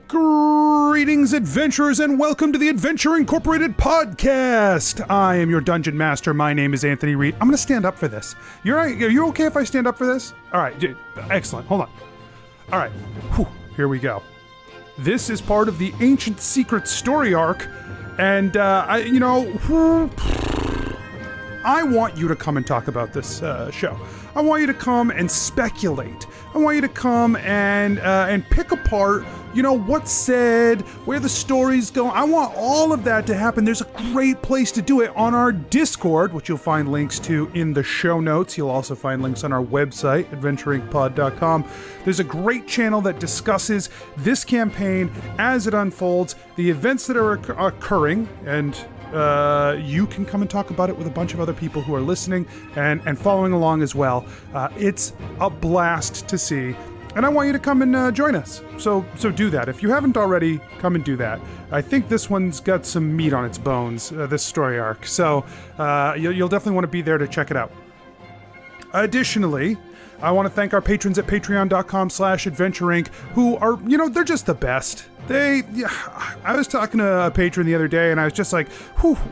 Greetings, adventurers, and welcome to the Adventure Incorporated podcast. I am your dungeon master. My name is Anthony Reed. I'm going to stand up for this. Are you okay if I stand up for this? All right, excellent. Hold on. All right, here we go. This is part of the Ancient Secret story arc, and I want you to come and talk about this show. I want you to come and speculate. I want you to come and pick apart, what's said, where the story's going. I want all of that to happen. There's a great place to do it on our Discord, which you'll find links to in the show notes. You'll also find links on our website, adventuringpod.com. There's a great channel that discusses this campaign as it unfolds, the events that are occurring, and you can come and talk about it with a bunch of other people who are listening and following along as well. It's a blast to see, and I want you to come and join us. So do that. If you haven't already, come and do that. I think this one's got some meat on its bones, this story arc. So you'll definitely want to be there to check it out. Additionally, I want to thank our patrons at patreon.com/adventureinc, who are, they're just the best. I was talking to a patron the other day, and I was just like,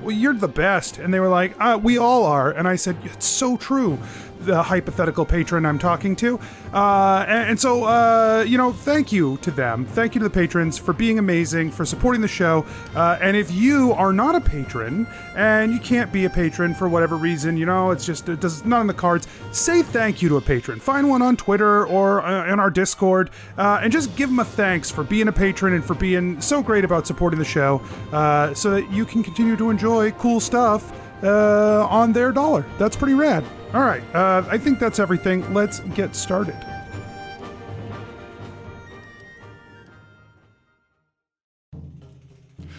you're the best. And they were like, we all are. And I said, it's so true. The hypothetical patron I'm talking to. So, thank you to them. Thank you to the patrons for being amazing, for supporting the show. And if you are not a patron, and you can't be a patron for whatever reason, it's not in the cards, say thank you to a patron. Find one on Twitter or in our Discord, and just give them a thanks for being a patron and for being so great about supporting the show, so that you can continue to enjoy cool stuff on their dollar. That's pretty rad. All right, I think that's everything. Let's get started.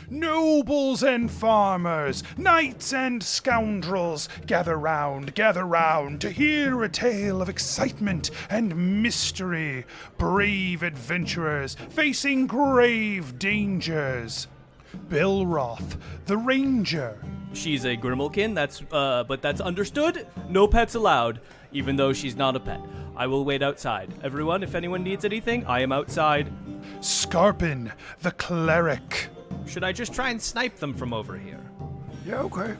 Nobles and farmers, knights and scoundrels, gather round to hear a tale of excitement and mystery. Brave adventurers facing grave dangers. Belroth, the ranger. She's a Grimalkin, but that's understood. No pets allowed, even though she's not a pet. I will wait outside. Everyone, if anyone needs anything, I am outside. Skarpin, the cleric. Should I just try and snipe them from over here? Yeah, okay.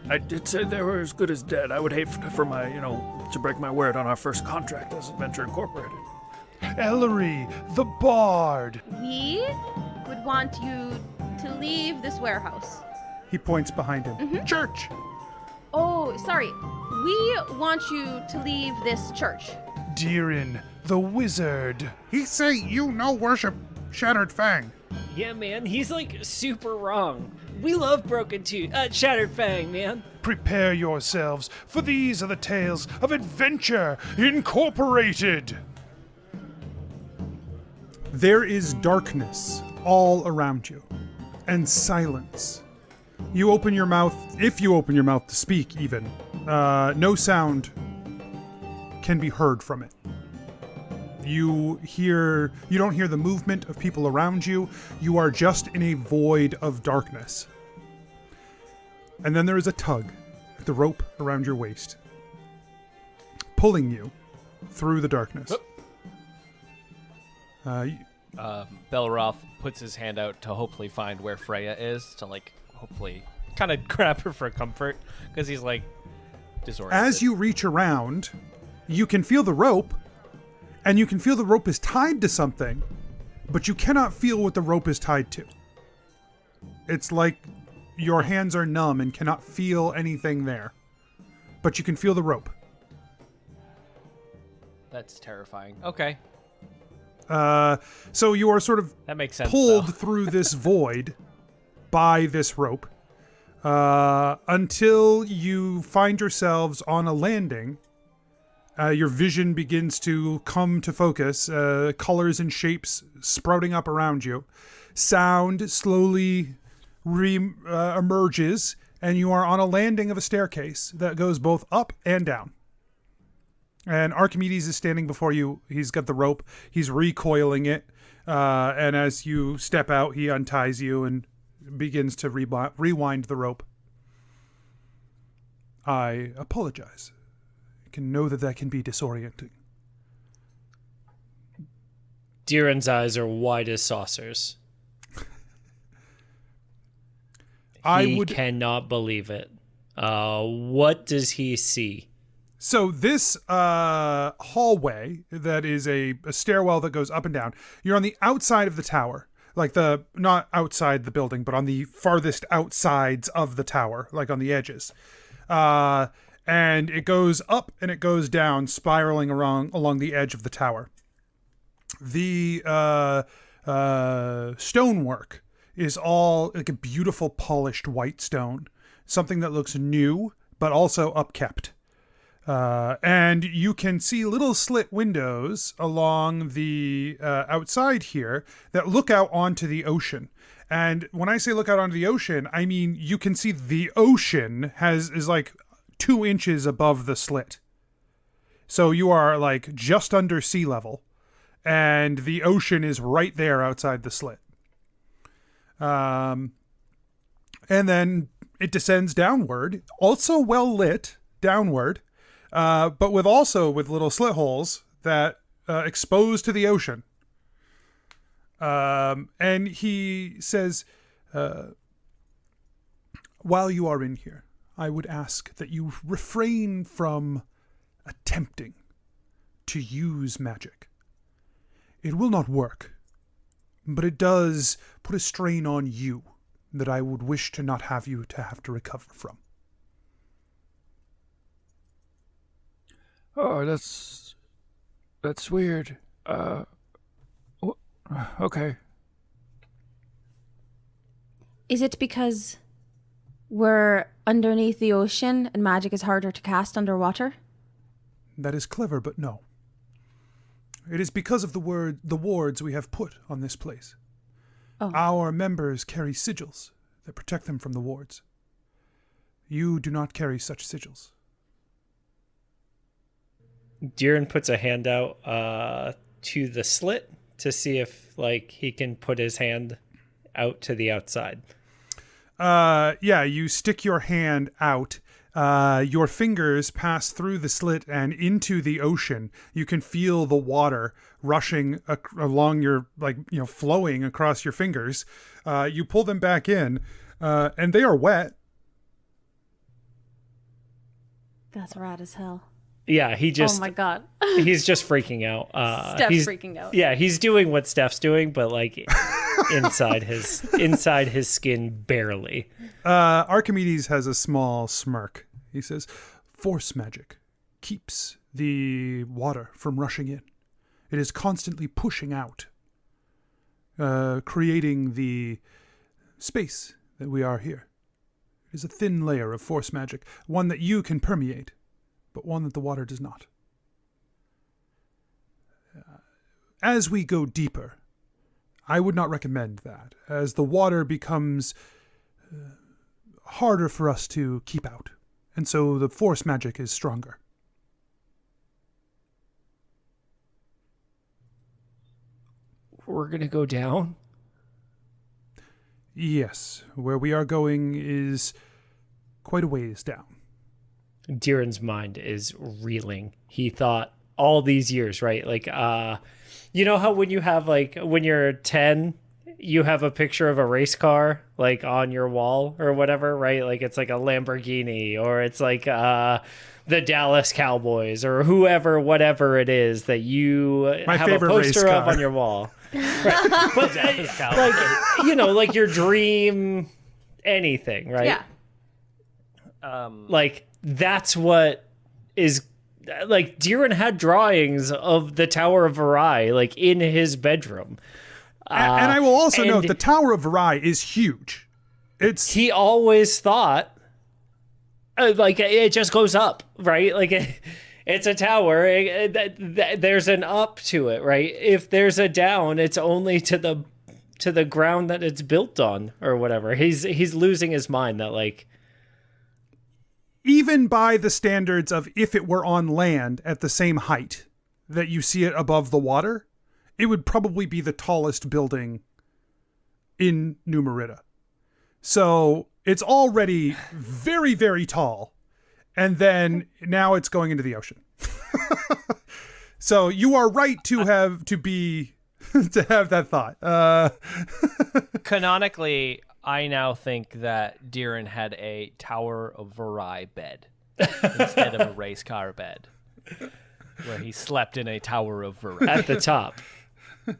I did say they were as good as dead. I would hate for my, to break my word on our first contract as Adventure Incorporated. Ellery, the bard. We would want you to leave this warehouse. He points behind him. Mm-hmm. Church! Oh, sorry. We want you to leave this church. Deeran, the wizard. He say you no worship Shattered Fang. Yeah, man, he's super wrong. We love Broken Tooth, Shattered Fang, man. Prepare yourselves, for these are the tales of Adventure Incorporated. There is darkness all around you, and silence. You open your mouth, if you open your mouth to speak even, no sound can be heard from it. You don't hear the movement of people around you. You are just in a void of darkness. And then there is a tug at the rope around your waist, pulling you through the darkness. Belroth puts his hand out to hopefully find where Freya is, to hopefully kind of grab her for comfort, because he's disoriented. As you reach around, you can feel the rope, and you can feel the rope is tied to something, but you cannot feel what the rope is tied to. It's like your hands are numb and cannot feel anything there, but you can feel the rope. That's terrifying. Okay. So you are sort of that makes sense, pulled through this void by this rope until you find yourselves on a landing. Your vision begins to come to focus, colors and shapes sprouting up around you. Sound slowly emerges, and you are on a landing of a staircase that goes both up and down. And Archimedes is standing before you. He's got the rope. He's recoiling it. And as you step out, he unties you and begins to rewind the rope. I apologize. I can know that can be disorienting. Deeran's eyes are wide as saucers. He cannot believe it. What does he see? So this hallway that is a stairwell that goes up and down, you're on the outside of the tower. Like not outside the building, but on the farthest outsides of the tower, like on the edges. And it goes up and it goes down, spiraling along the edge of the tower. The stonework is all like a beautiful polished white stone, something that looks new, but also upkept. And you can see little slit windows along the outside here that look out onto the ocean. And when I say look out onto the ocean, I mean you can see the ocean is like 2 inches above the slit. So you are like just under sea level, and the ocean is right there outside the slit. And then it descends downward, also well lit downward. But with little slit holes that expose to the ocean. And he says, while you are in here, I would ask that you refrain from attempting to use magic. It will not work, but it does put a strain on you that I would wish to not have you to have to recover from. Oh, that's weird. Okay. Is it because we're underneath the ocean and magic is harder to cast underwater? That is clever, but no. It is because of the wards we have put on this place. Oh. Our members carry sigils that protect them from the wards. You do not carry such sigils. Deeran puts a hand out to the slit to see if he can put his hand out to the outside. Yeah, you stick your hand out. Your fingers pass through the slit and into the ocean. You can feel the water rushing along your, flowing across your fingers. You pull them back in, and they are wet. That's rad as hell. Yeah, he just... Oh my god. He's just freaking out. Steph's freaking out. Yeah, he's doing what Steph's doing, but inside his skin barely. Archimedes has a small smirk. He says, force magic keeps the water from rushing in. It is constantly pushing out, creating the space that we are here. It is a thin layer of force magic, one that you can permeate, but one that the water does not. As we go deeper, I would not recommend that, as the water becomes harder for us to keep out, and so the force magic is stronger. We're gonna go down? Yes, where we are going is quite a ways down. Deeran's mind is reeling. He thought all these years, right? You know how when you have when you're 10, you have a picture of a race car on your wall or whatever, right? It's a Lamborghini, or it's the Dallas Cowboys, or whatever it is that you have a poster of on your wall. Right. But your dream anything, right? Yeah. That's what is Deeran had drawings of the Tower of Varai in his bedroom. And I will also note the Tower of Varai is huge. He always thought it just goes up, right? It's a tower. There's an up to it, right? If there's a down, it's only to the ground that it's built on, or whatever. He's losing his mind that even by the standards of if it were on land at the same height that you see it above the water, it would probably be the tallest building in New Merida. So it's already very, very tall. And then now it's going into the ocean. So you are right to be to have that thought. Canonically, I now think that Deeran had a Tower of Varai bed instead of a race car bed, where he slept in a Tower of Varai. At the top.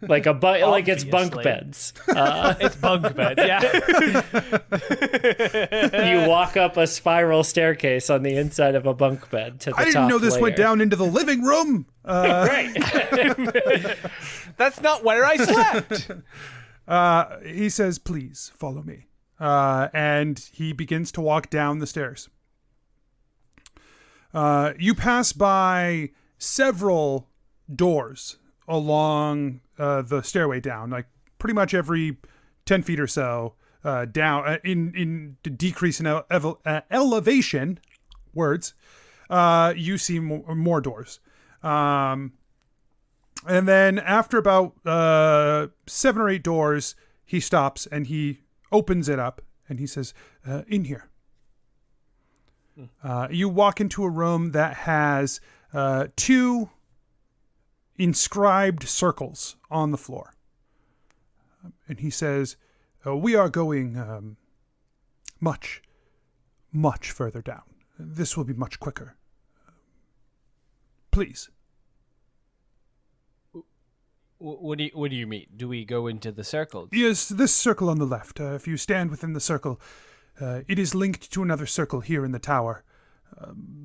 Like like it's bunk Obviously. beds. It's bunk bed, yeah. You walk up a spiral staircase on the inside of a bunk bed to the top I didn't know this went layer. down into the living room. Right. That's not where I slept. He says, please follow me. And he begins to walk down the stairs. You pass by several doors along the stairway down, like pretty much every 10 feet or so down in the decrease in elevation, words, you see more doors. And then after about 7 or 8 doors, he stops and he opens it up and he says, in here. You walk into a room that has 2 inscribed circles on the floor. And he says, we are going much, much further down. This will be much quicker. Please. What do you mean? Do we go into the circles? Yes, this circle on the left. If you stand within the circle, it is linked to another circle here in the tower.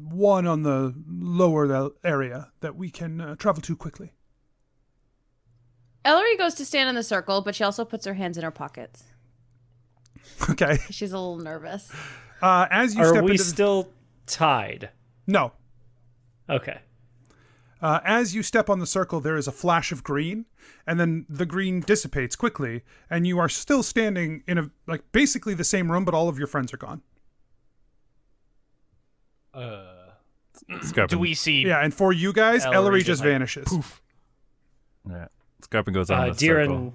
One on the lower area that we can travel to quickly. Ellery goes to stand in the circle, but she also puts her hands in her pockets. Okay. She's a little nervous. As you Are step we into still tied? No. Okay. As you step on the circle, there is a flash of green, and then the green dissipates quickly, and you are still standing in basically the same room, but all of your friends are gone. Skarpin, Do we see? Yeah, and for you guys, Ellery Ellery just, just like, vanishes. poof. Yeah. Skarpin goes on the circle.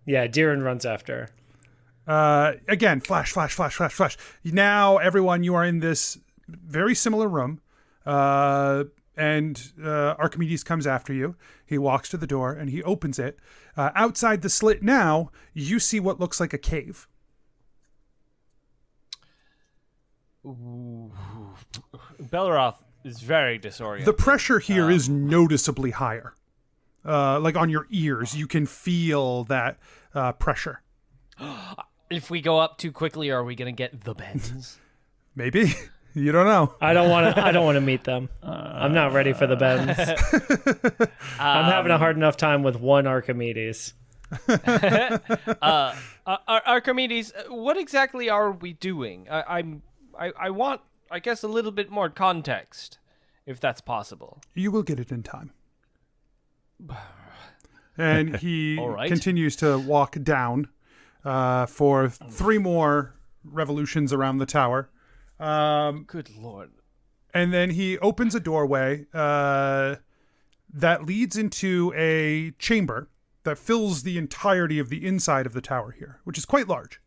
Deeran runs after her. Again, flash, flash, flash, flash, flash. Now, everyone, you are in this very similar room, and Archimedes comes after you. He walks to the door, and he opens it. Outside the slit now, you see what looks like a cave. Belroth is very disoriented. The pressure here is noticeably higher. Like on your ears, you can feel that pressure. If we go up too quickly, are we gonna get the bends? Maybe. You don't know. I don't want to meet them. I'm not ready for the bends. I'm having a hard enough time with one Archimedes. Archimedes, what exactly are we doing? I want, I guess, a little bit more context, if that's possible. You will get it in time. And he All right. continues to walk down for 3 more revolutions around the tower. Good lord. And then he opens a doorway that leads into a chamber that fills the entirety of the inside of the tower here, which is quite large.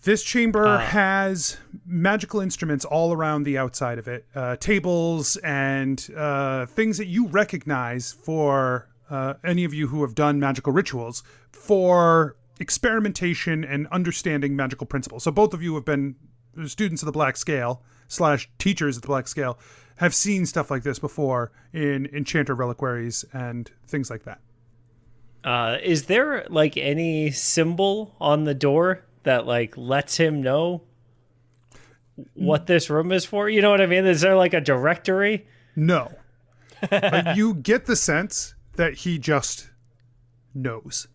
This chamber has magical instruments all around the outside of it, tables and things that you recognize for any of you who have done magical rituals for experimentation and understanding magical principles. So both of you have been students of the Black Scale / teachers of the Black Scale, have seen stuff like this before in Enchanter reliquaries and things like that. Is there like any symbol on the door that like lets him know what this room is for? You know what I mean? Is there like a directory? No. But you get the sense that he just knows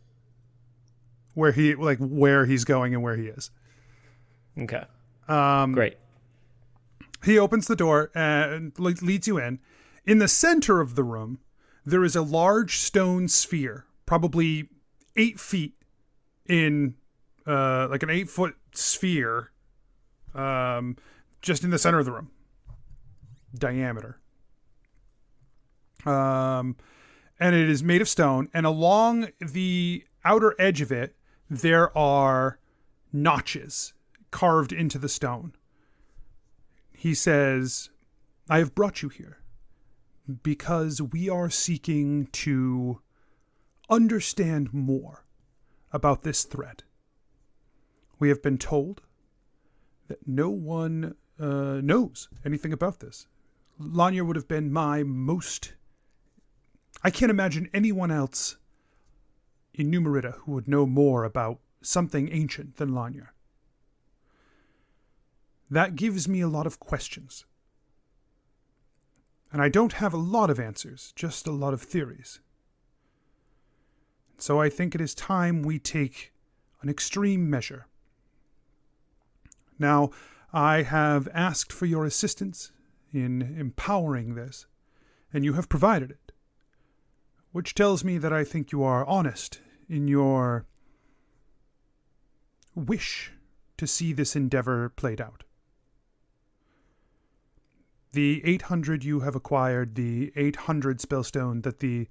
where he's going and where he is. Okay. Great. He opens the door and leads you in. In the center of the room, there is a large stone sphere, probably 8 feet in, like an 8-foot sphere, just in the center of the room, diameter. And it is made of stone, and along the outer edge of it, there are notches carved into the stone. He says, I have brought you here because we are seeking to understand more about this thread. We have been told that no one knows anything about this. Lanya would have been my most... I can't imagine anyone else in New Merida who would know more about something ancient than Lanya. That gives me a lot of questions. And I don't have a lot of answers, just a lot of theories. So I think it is time we take an extreme measure. Now, I have asked for your assistance in empowering this, and you have provided it, which tells me that I think you are honest in your wish to see this endeavor played out. The 800 you have acquired, the 800 spellstone that the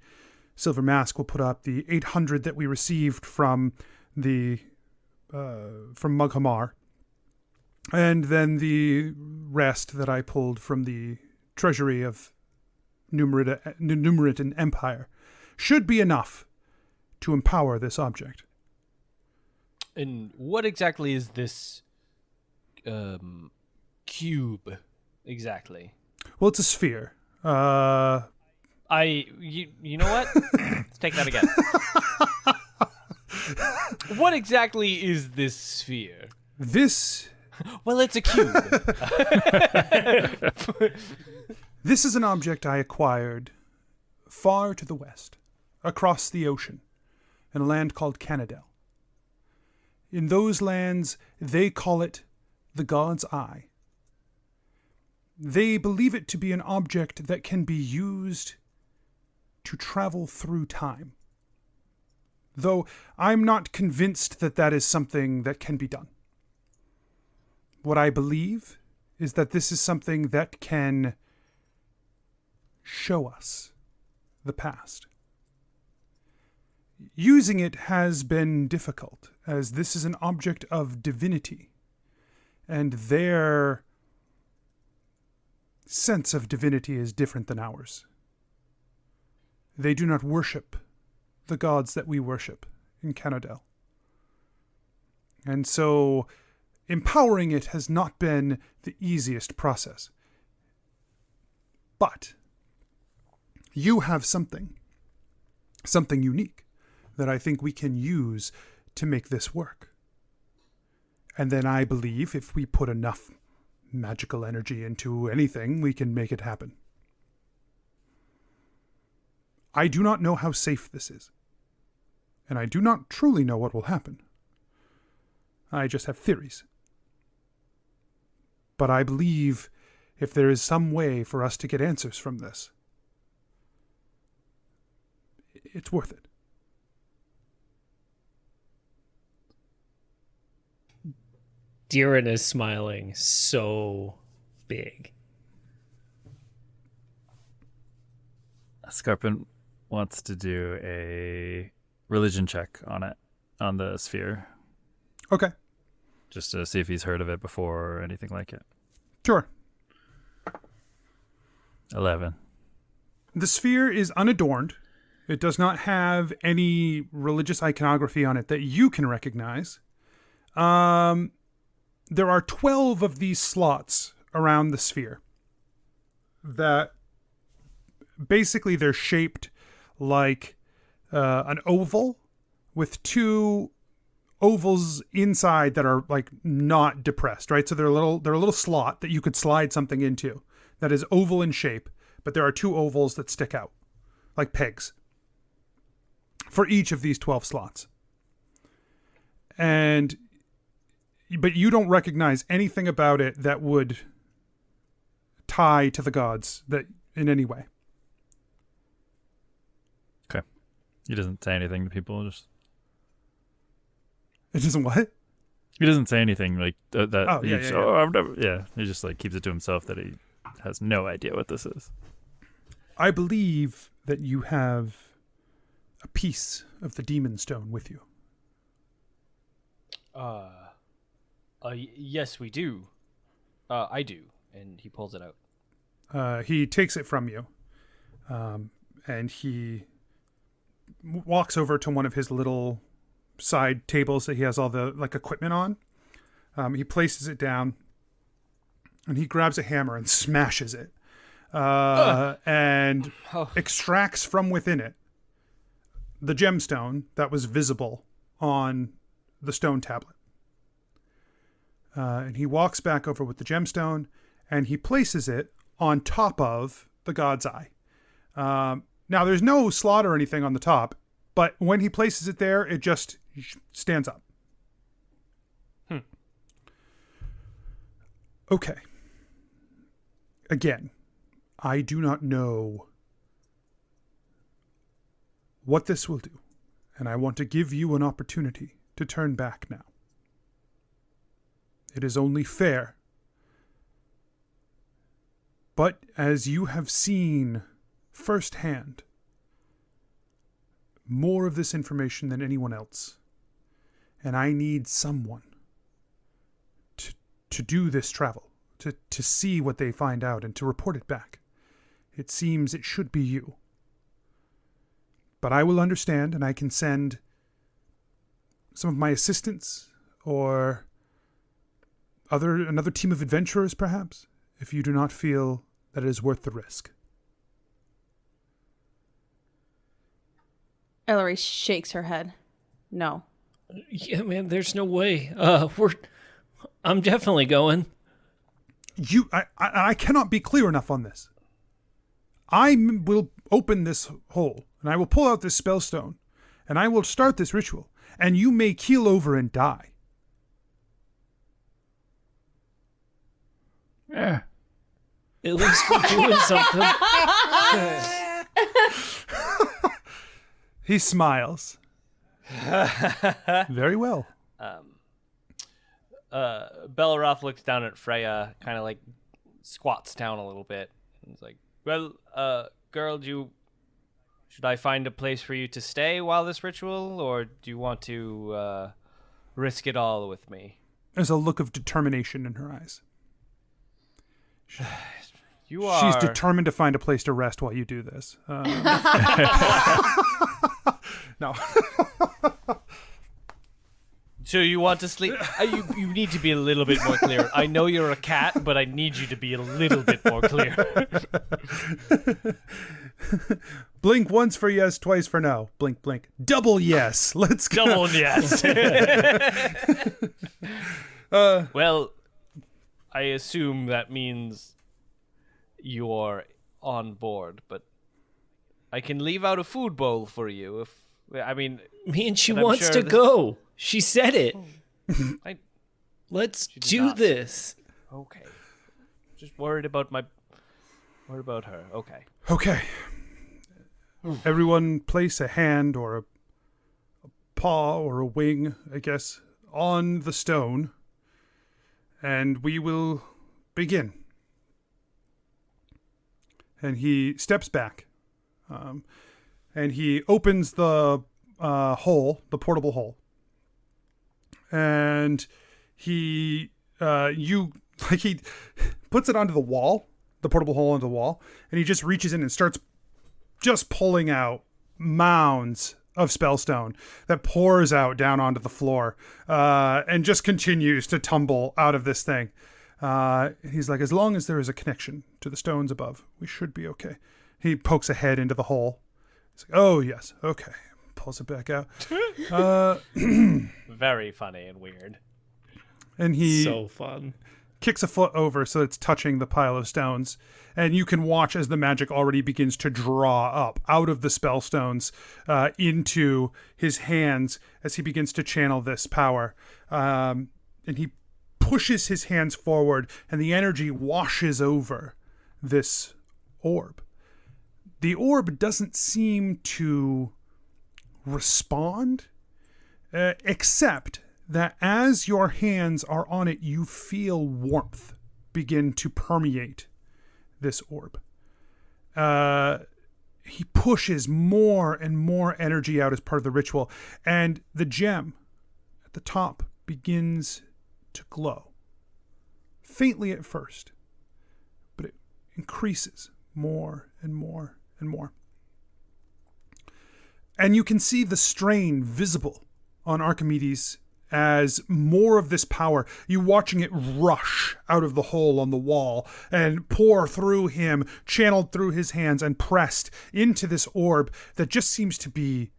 Silver Mask will put up, the 800 that we received from Mughamar, and then the rest that I pulled from the treasury of Numeritan Empire, should be enough to empower this object. And what exactly is this cube exactly? Well, it's a sphere. You know what? Let's take that again. What exactly is this sphere? This... Well, it's a cube. This is an object I acquired far to the west, across the ocean, in a land called Canadel. In those lands, they call it the God's Eye. They believe it to be an object that can be used to travel through time. Though I'm not convinced that that is something that can be done. What I believe is that this is something that can show us the past. Using it has been difficult, as this is an object of divinity, and their sense of divinity is different than ours. They do not worship the gods that we worship in Canadel. And so empowering it has not been the easiest process. But you have something unique that I think we can use to make this work. And then I believe if we put enough magical energy into anything, we can make it happen. I do not know how safe this is, and I do not truly know what will happen. I just have theories. But I believe if there is some way for us to get answers from this, it's worth it. Deeran is smiling so big. Skarpin wants to do a religion check on the sphere. Okay. Just to see if he's heard of it before or anything like it. Sure. 11. The sphere is unadorned. It does not have any religious iconography on it that you can recognize. There are 12 of these slots around the sphere that basically they're shaped like an oval with two ovals inside that are like not depressed, right? So they're a little slot that you could slide something into that is oval in shape, but there are two ovals that stick out like pegs for each of these 12 slots. But you don't recognize anything about it that would tie to the gods that in any way. Okay. He doesn't say anything to people, just... It doesn't what? He doesn't say anything like that. Oh, yeah. I've never... Yeah, he just like keeps it to himself that he has no idea what this is. I believe that you have a piece of the demon stone with you. Yes, we do. I do. And he pulls it out. He takes it from you. And he walks over to one of his little side tables that he has all the equipment on. He places it down, and he grabs a hammer and smashes it, and extracts from within it the gemstone that was visible on the stone tablet. And he walks back over with the gemstone, and he places it on top of the god's eye. Now, there's no slot or anything on the top, but when he places it there, it just stands up. Okay. Again, I do not know what this will do, and I want to give you an opportunity to turn back now. It is only fair. But as you have seen firsthand more of this information than anyone else, and I need someone to do this travel, to see what they find out and to report it back. It seems it should be you. But I will understand, and I can send some of my assistants or another team of adventurers, perhaps, if you do not feel that it is worth the risk. Ellery shakes her head. No. Yeah, man, there's no way. I'm definitely going. I cannot be clear enough on this. I will open this hole, and I will pull out this spellstone, and I will start this ritual, and you may keel over and die. Yeah. At least we're doing something. He smiles. Very well. Belroth looks down at Freya, kind of like squats down a little bit, and is like, "Well, girl, should I find a place for you to stay while this ritual, or do you want to risk it all with me?" There's a look of determination in her eyes. She's She's determined to find a place to rest while you do this. No. So you want to sleep? You need to be a little bit more clear. I know you're a cat, but I need you to be a little bit more clear. Blink once for yes, twice for no. Blink, blink. Double yes. Let's go. Double yes. Well, I assume that means you're on board, but I can leave out a food bowl for you if... I mean... Man, she I'm wants sure to this- go. She said it. Let's did do not. this. Okay. Just worried about her. Okay. Okay. Everyone place a hand or a paw or a wing, I guess, on the stone, and we will begin. And he steps back, and he opens the hole, the portable hole, and he puts it onto the wall, the portable hole onto the wall, and he just reaches in and starts just pulling out mounds of spellstone that pours out down onto the floor, and just continues to tumble out of this thing. He's like, as long as there is a connection to the stones above, we should be okay. He pokes a head into the hole. He's like, oh, yes, okay. Pulls it back out. Very funny and weird. And he So fun. kicks a foot over so it's touching the pile of stones. And you can watch as the magic already begins to draw up out of the spell stones into his hands as he begins to channel this power. And he pushes his hands forward, and the energy washes over this orb. The orb doesn't seem to respond, except that as your hands are on it, you feel warmth begin to permeate this orb. He pushes more and more energy out as part of the ritual, and the gem at the top begins to glow. Faintly at first, but it increases more and more and more. And you can see the strain visible on Archimedes as more of this power, you watching it rush out of the hole on the wall and pour through him, channeled through his hands and pressed into this orb that just seems to be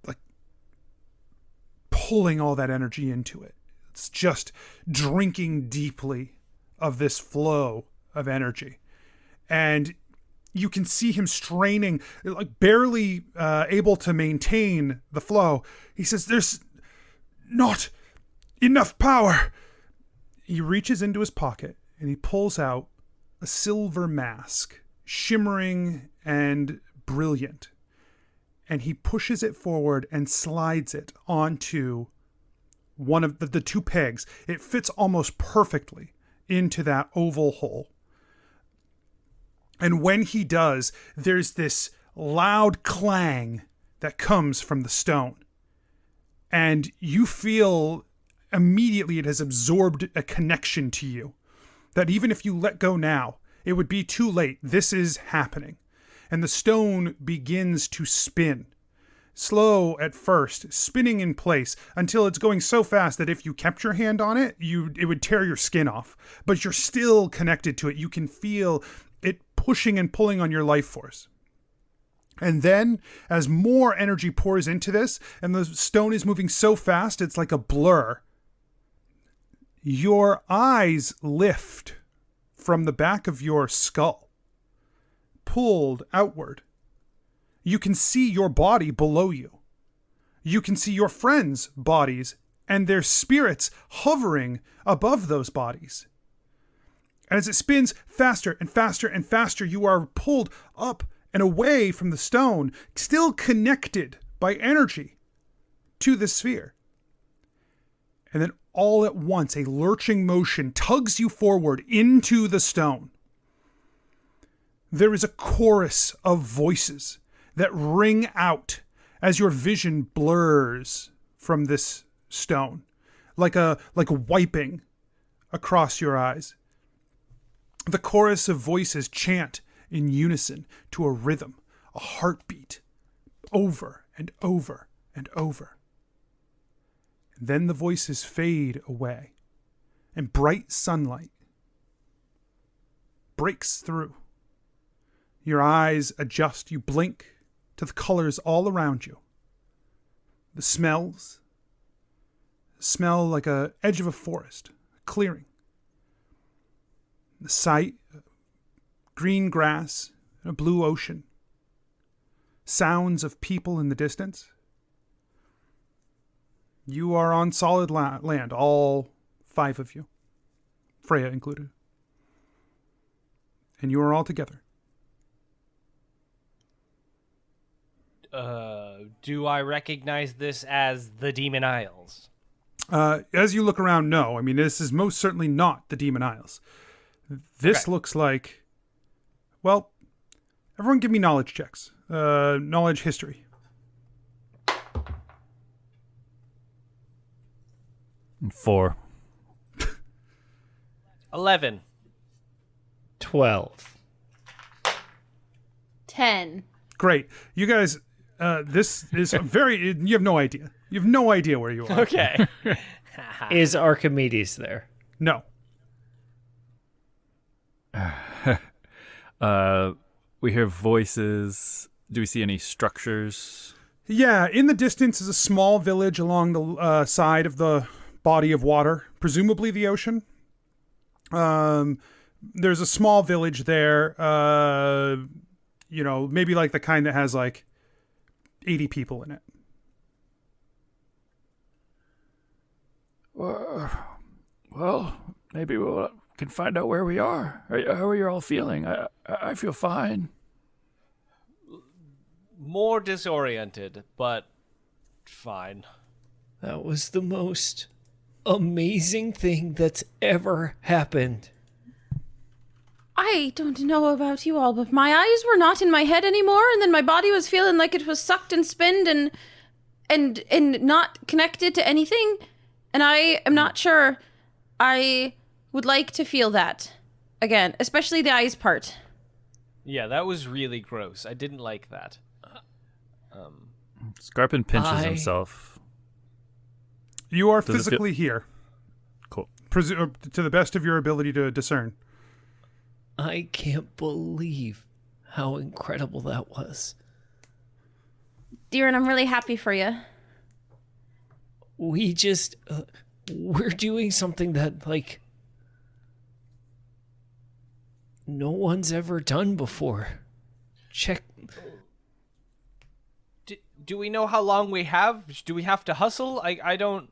like pulling all that energy into it. It's just drinking deeply of this flow of energy. And you can see him straining, like barely able to maintain the flow. He says, "There's not enough power." He reaches into his pocket and he pulls out a silver mask, shimmering and brilliant. And he pushes it forward and slides it onto one of the two pegs. It fits almost perfectly into that oval hole. And when he does, there's this loud clang that comes from the stone. And you feel immediately it has absorbed a connection to you. That even if you let go now, it would be too late. This is happening. And the stone begins to spin. Slow at first, spinning in place until it's going so fast that if you kept your hand on it, it would tear your skin off. But you're still connected to it. You can feel it pushing and pulling on your life force. And then, as more energy pours into this, and the stone is moving so fast, it's like a blur, your eyes lift from the back of your skull, pulled outward. You can see your body below you. You can see your friends' bodies and their spirits hovering above those bodies. And as it spins faster and faster and faster, you are pulled up and away from the stone, still connected by energy to the sphere. And then all at once, a lurching motion tugs you forward into the stone. There is a chorus of voices that ring out as your vision blurs from this stone, like a wiping across your eyes. The chorus of voices chant in unison to a rhythm, a heartbeat, over and over and over. And then the voices fade away, and bright sunlight breaks through. Your eyes adjust, you blink to the colors all around you. The smells smell like a edge of a forest, a clearing. The sight, green grass, and a blue ocean. Sounds of people in the distance. You are on solid land, all 5 of you, Freya included. And you are all together. Do I recognize this as the Demon Isles? As you look around, no. I mean, this is most certainly not the Demon Isles. This looks like, well, everyone give me knowledge checks. Knowledge history. 4. 11. 12. 10. Great. You guys, this is very, you have no idea. You have no idea where you are. Okay. Is Archimedes there? No. We hear voices. Do we see any structures? Yeah, in the distance is a small village along the side of the body of water, presumably the ocean. There's a small village there, maybe like the kind that has like 80 people in it. Well, maybe we can find out where we are. How are you all feeling? I feel fine. More disoriented, but fine. That was the most amazing thing that's ever happened. I don't know about you all, but my eyes were not in my head anymore, and then my body was feeling like it was sucked and spinned and not connected to anything. And I am not sure I would like to feel that again, especially the eyes part. Yeah, that was really gross. I didn't like that. Skarpin pinches himself. You are Does it feel- physically here, Cool. to the best of your ability to discern. I can't believe how incredible that was. Deeran, I'm really happy for you. We just we're doing something that like no one's ever done before. Check. Do we know how long we have? Do we have to hustle? I don't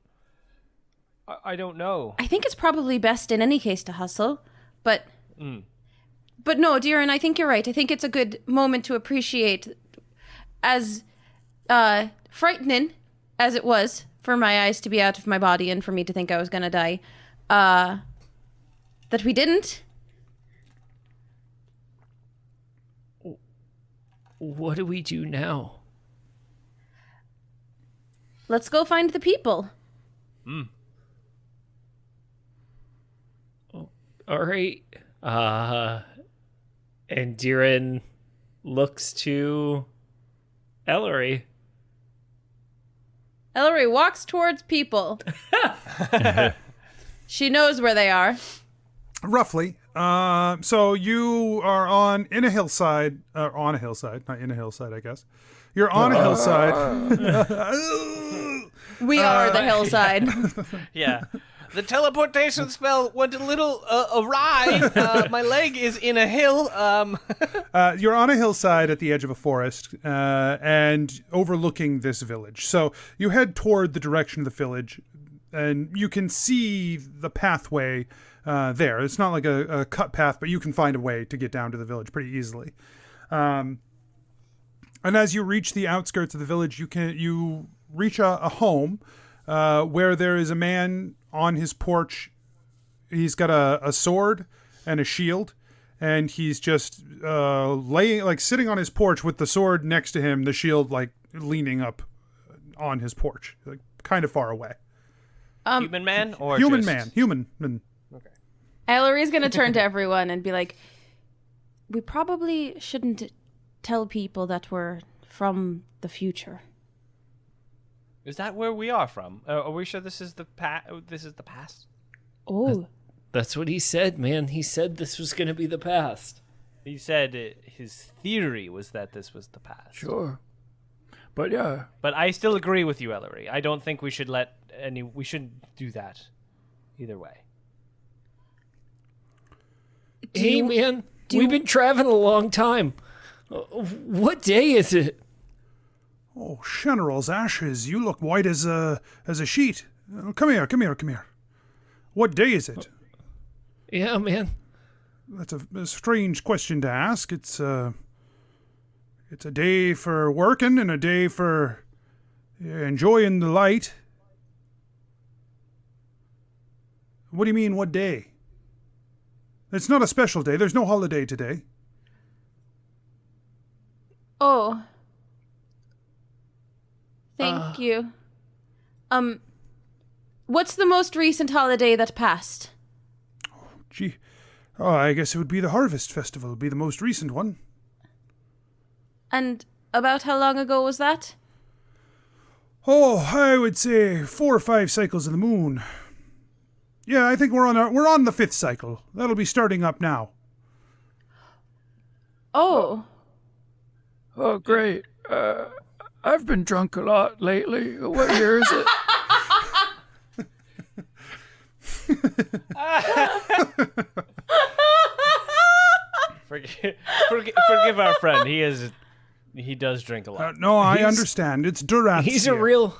know. I think it's probably best in any case to hustle, but no, Deeran, I think you're right. I think it's a good moment to appreciate, as frightening as it was for my eyes to be out of my body and for me to think I was gonna die, that we didn't. What do we do now? Let's go find the people. All right. And Deeran looks to Ellery. Ellery walks towards people. She knows where they are. Roughly. So you are on a hillside, not in a hillside, I guess. You're on a hillside. We are the hillside. Yeah. The teleportation spell went a little awry. My leg is in a hill. You're on a hillside at the edge of a forest and overlooking this village. So you head toward the direction of the village, and you can see the pathway there. It's not like a cut path, but you can find a way to get down to the village pretty easily. And as you reach the outskirts of the village, you reach a home where there is a man on his porch. He's got a sword and a shield, and he's just sitting on his porch with the sword next to him, the shield leaning up on his porch, kind of far away. Human man or Human just... man. Okay. Ellery's gonna turn to everyone and be like, we probably shouldn't tell people that we're from the future. Is that where we are from? Are we sure this is the This is the past? Oh. That's what he said, man. He said this was going to be the past. He said his theory was that this was the past. Sure. But yeah. But I still agree with you, Ellery. I don't think we should we shouldn't do that either way. Hey, man, we've been traveling a long time. What day is it? Oh, General's ashes! You look white as a sheet. Come here. What day is it? Yeah, man. That's a strange question to ask. It's a day for working and a day for enjoying the light. What do you mean, what day? It's not a special day. There's no holiday today. Oh. Thank you. What's the most recent holiday that passed? Gee. Oh, I guess it would be the Harvest Festival. It would be the most recent one. And about how long ago was that? Oh, I would say 4 or 5 cycles of the moon. Yeah, I think we're on the 5th cycle. That'll be starting up now. Oh. Oh, great. I've been drunk a lot lately. What year is it? Forgive our friend. He does drink a lot. No, I understand. It's Durath. He's a real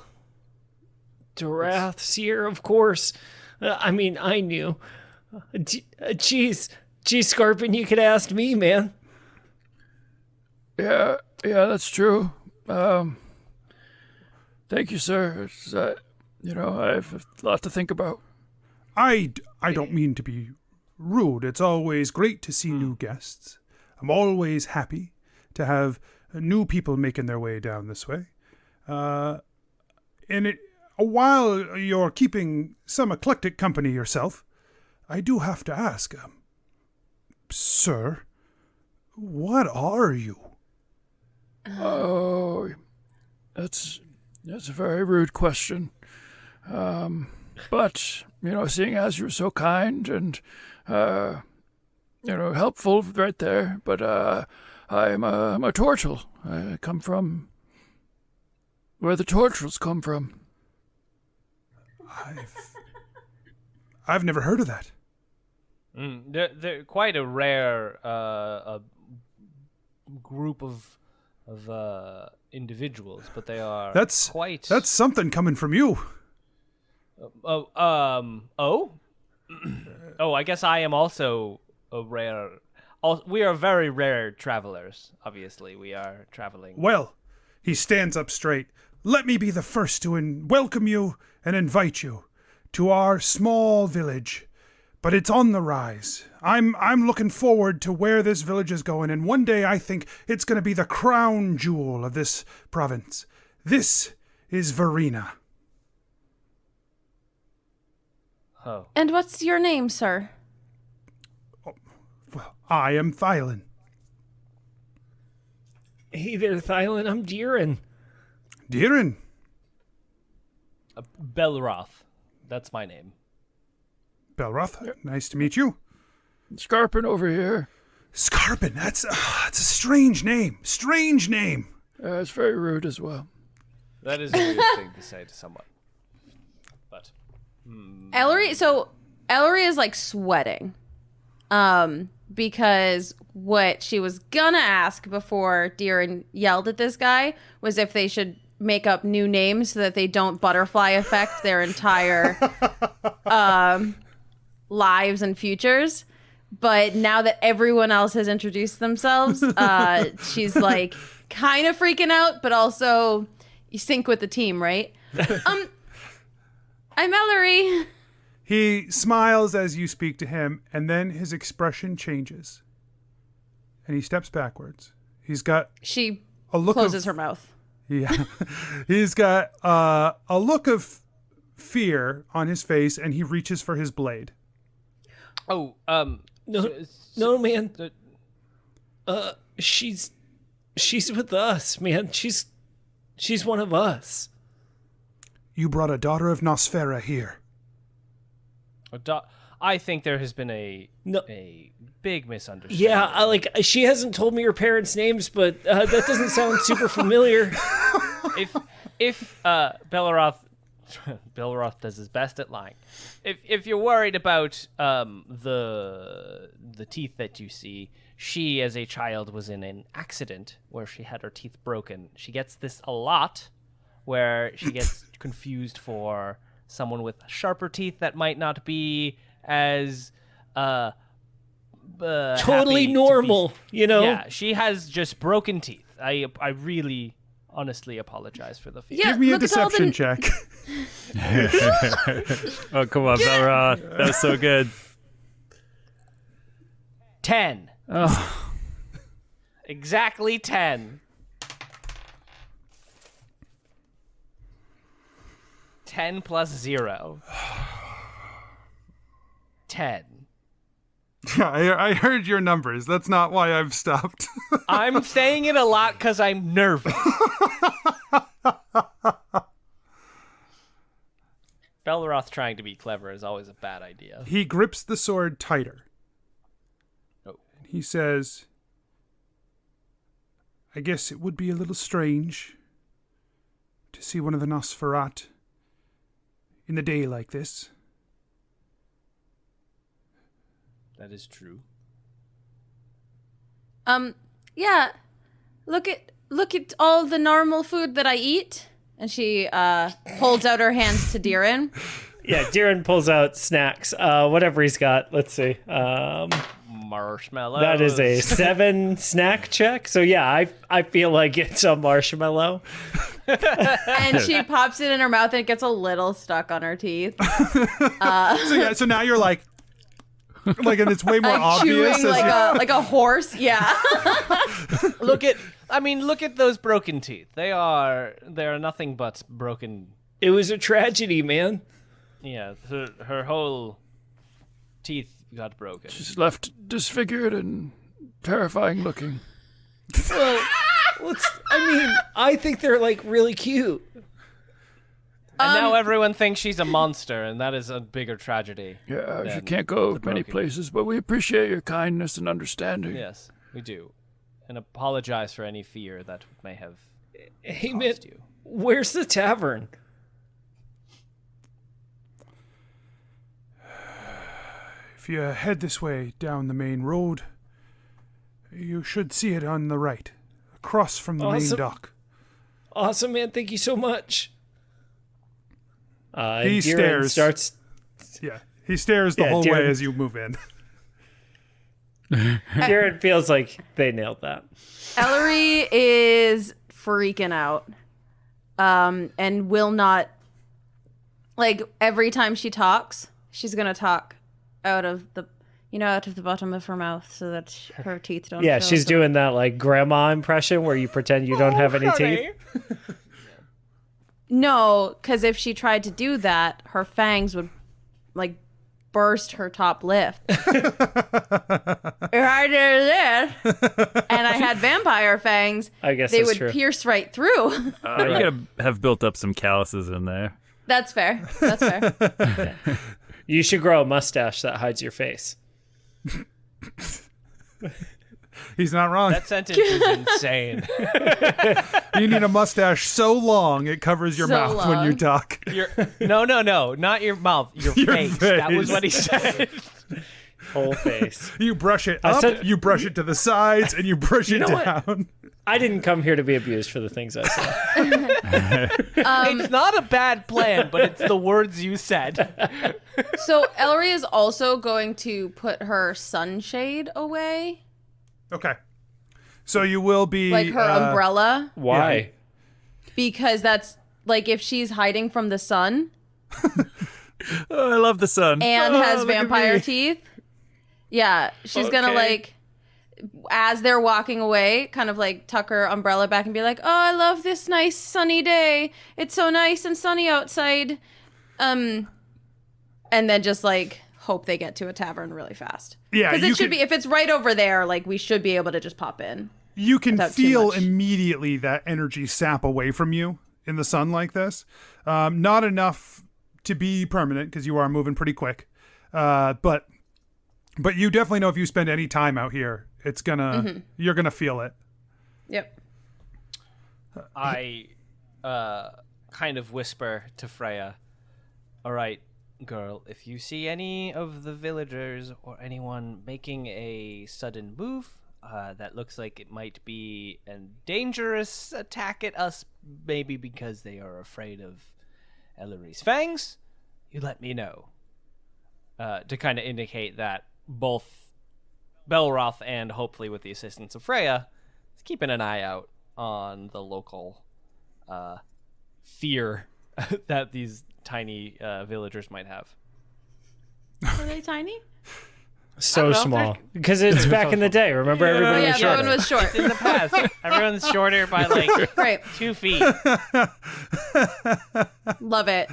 Durath seer, of course. I mean, I knew. Geez, Skarpin, you could ask me, man. Yeah, that's true. Thank you, sir. It's, I have a lot to think about. I don't mean to be rude. It's always great to see new guests. I'm always happy to have new people making their way down this way. While you're keeping some eclectic company yourself, I do have to ask, sir, what are you? Oh, That's a very rude question. But, seeing as you're so kind and, helpful right there, but I'm a Tortle. I come from where the Tortles come from. I've never heard of that. They're quite a rare group of individuals, but they are That's something coming from you. I guess I am also a rare. We are very rare travelers. Obviously, we are traveling. Well, he stands up straight. Let me be the first to welcome you and invite you to our small village. But it's on the rise. I'm looking forward to where this village is going, and one day I think it's going to be the crown jewel of this province. This is Verena. Oh. And what's your name, sir? Well, I am Thylin. Hey there, Thylin. I'm Deeran. Deeran. Belroth. That's my name. Belroth, nice to meet you. Skarpin over here. Skarpin, that's a strange name. Strange name. It's very rude as well. That is a weird thing to say to someone. But Ellery, so Ellery is like sweating. Because what she was gonna ask before Deeran yelled at this guy was if they should make up new names so that they don't butterfly affect their entire lives and futures. But now that everyone else has introduced themselves, she's like kind of freaking out, but also you sync with the team, right? I'm Ellery. He smiles as you speak to him, and then his expression changes. And he steps backwards. He's got She a look closes of, her mouth. Yeah. He's got a look of fear on his face, and he reaches for his blade. no, Man. She's with us, man. She's one of us. You brought a daughter of Nosfera here. I think there has been a big misunderstanding. Yeah, she hasn't told me her parents' names, but that doesn't sound super familiar. If Belroth does his best at lying. If you're worried about the teeth that you see, she as a child was in an accident where she had her teeth broken. She gets this a lot, where she gets confused for someone with sharper teeth that might not be as totally normal, Yeah, she has just broken teeth. I really honestly apologize for the feedback. Yeah, Give me a look at all deception the- check. Oh, come on, Belroth. That was so good. 10. Oh. Exactly 10. 10 plus 0. 10. Yeah, I heard your numbers. That's not why I've stopped. I'm saying it a lot because I'm nervous. Belroth trying to be clever is always a bad idea. He grips the sword tighter. Oh. He says, I guess it would be a little strange to see one of the Nosferat in the day like this. That is true. Yeah. Look at all the normal food that I eat. And she holds out her hands to Deeran. Yeah, Deeran pulls out snacks. Whatever he's got. Let's see. Marshmallows. That is a 7 snack check. So yeah, I feel like it's a marshmallow. And she pops it in her mouth and it gets a little stuck on her teeth. So now you're like, and it's way more obvious. Chewing like a horse. Yeah. Look at those broken teeth. They are nothing but broken. It was a tragedy, man. Yeah, her whole teeth got broken. She's left disfigured and terrifying looking. Well, I think they're like really cute. And now everyone thinks she's a monster, and that is a bigger tragedy. Yeah, than you can't go the many broken- places, but we appreciate your kindness and understanding. Yes, we do. And apologize for any fear that may have Hey, man, caused you. where's the tavern? If you head this way down the main road, you should see it on the right, across from the main Awesome. dock. Awesome, man. Thank you so much. He and Deeran stares. starts. Yeah, he stares the Yeah, whole way Deeran- as you move in. Deeran feels like they nailed that. Ellery is freaking out, and will not. Like every time she talks, she's gonna talk out of the bottom of her mouth so that her teeth don't. Yeah, show, she's so- doing that like grandma impression where you pretend you don't have any teeth. No, because if she tried to do that, her fangs would like burst her top lip. If I did this, and I had vampire fangs, I guess they that's would true. pierce right through. You gotta have built up some calluses in there. That's fair. That's fair. You should grow a mustache that hides your face. He's not wrong. That sentence is insane. You need a mustache so long it covers your So mouth when you long. talk. No, not your mouth, your, Your face. That was face. what he said. Whole face. You brush it up, said- you brush it to the sides, and you brush it know what? down. I didn't come here to be abused for the things I said. It's not a bad plan, but it's the words you said. So Ellery is also going to put her sunshade away, Okay. So you will be like her umbrella, Why? because that's like if she's hiding from the sun Oh, I love the sun. and Oh, has look at vampire me. teeth. Yeah, she's gonna Okay. like, as they're walking away, kind of like tuck her umbrella back and be like, "Oh, I love this nice sunny day. It's so nice and sunny outside." And then just like hope they get to a tavern really fast. Yeah, Because you it should can- be, if it's right over there, like we should be able to just pop in. You can without too feel much. immediately that energy sap away from you in the sun like this. Not enough to be permanent because you are moving pretty quick. But you definitely know if you spend any time out here, it's gonna you're gonna feel it. Yep. I kind of whisper to Freya, "All right, girl, if you see any of the villagers or anyone making a sudden move that looks like it might be a dangerous attack at us, maybe because they are afraid of Ellery's fangs, you let me know." To kind of indicate that both Belroth and hopefully with the assistance of Freya is keeping an eye out on the local fear that these tiny villagers might have. Are they tiny? So know, small. Because it's back in the day. Remember, everybody Yeah, was shorter. everyone was short. In the past, everyone's shorter by like Right. 2 feet. Love it.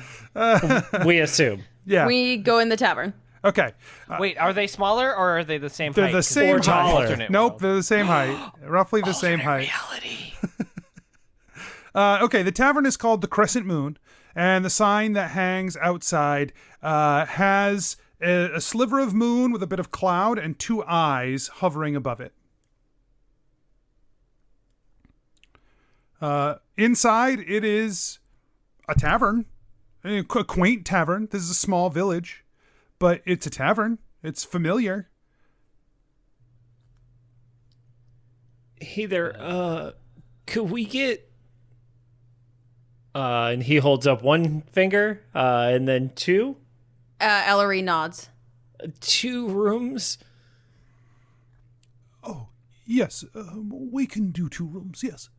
We assume. Yeah. We go in the tavern. Okay. Wait, are they smaller or are they the same They're height? the 'Cause same Or height. taller. alternate Nope, world. they're the same height. Roughly the same height. Reality. Okay, the tavern is called the Crescent Moon, and the sign that hangs outside has a sliver of moon with a bit of cloud and two eyes hovering above it. Inside, it is a tavern, a quaint tavern. This is a small village, but it's a tavern. It's familiar. Hey there, could we get and he holds up one finger, and then two Ellery nods. rooms. Oh, yes, we can do 2 rooms, yes.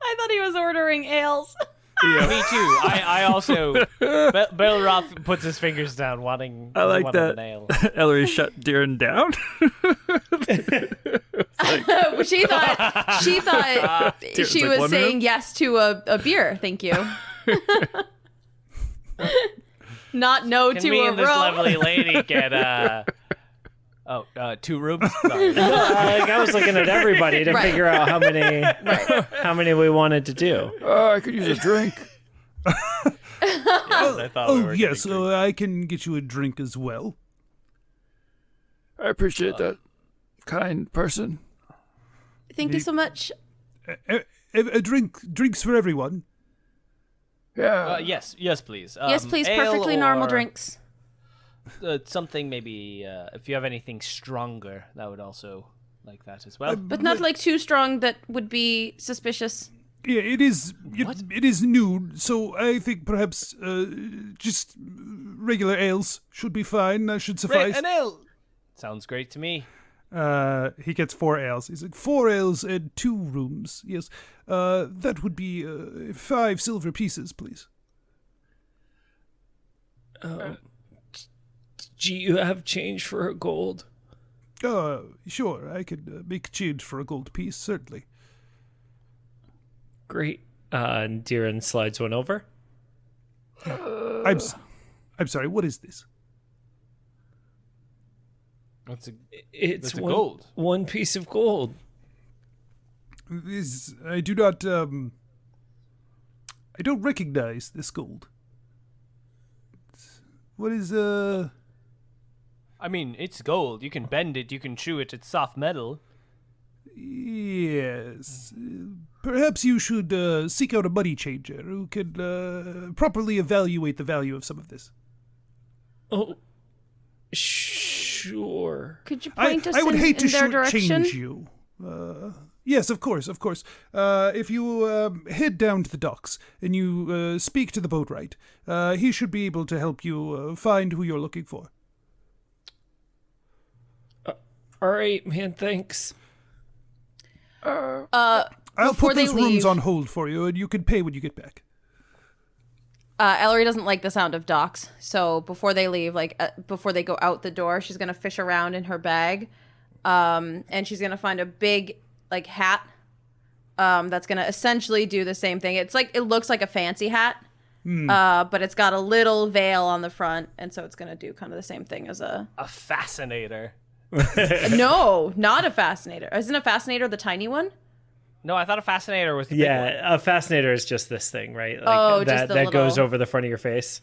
I thought he was ordering ales. Me too. I also Belroth puts his fingers down, wanting. I like one that. Of the nail. Ellery shut Deeran down. She thought Deeran's she like, was "One saying room?" yes to a beer. Thank you. Not no Can to me a and this room. lovely lady get Oh, 2 rooms? Sorry. I was looking at everybody to Right. figure out how many we wanted to do. I could use a drink. I thought we were yes, getting I can get you a drink as well. I appreciate that, kind person. Thank you so much. Drinks for everyone. Yeah. yes, please. Yes, please. Ale Perfectly normal or, drinks. Something maybe, if you have anything stronger, that would also like that as well. But not like too strong that would be suspicious. Yeah, it is. It is new, so I think perhaps just regular ales should be fine. That should suffice. An ale! Sounds great to me. He gets 4 ales. He's like 4 ales and 2 rooms. Yes, that would be 5 silver pieces, please. Do you have change for a gold? Sure, I could make change for a gold piece, certainly. Great. And Deeran slides one over. I'm sorry. What is this? It's a gold. One piece of gold. I do not. I don't recognize this gold. What is I mean, it's gold. You can bend it, you can chew it, it's soft metal. Yes. Perhaps you should seek out a money changer who can properly evaluate the value of some of this. Oh, sure. Could you point us I would in, hate in to their direction? shortchange you. Yes, of course. If you head down to the docks and you speak to the boatwright, he should be able to help you find who you're looking for. All right, man. Thanks. I'll Before put they those rooms leave- on hold for you, and you can pay when you get back. Ellery doesn't like the sound of docks, so before they leave, before they go out the door, she's gonna fish around in her bag, and she's gonna find a big hat, that's gonna essentially do the same thing. It looks like a fancy hat, but it's got a little veil on the front, and so it's gonna do kind of the same thing as a. A fascinator. No, not a fascinator. Isn't a fascinator the tiny one? No, I thought a fascinator was the big one. Yeah, a fascinator is just this thing, right? Just the that goes little- over the front of your face.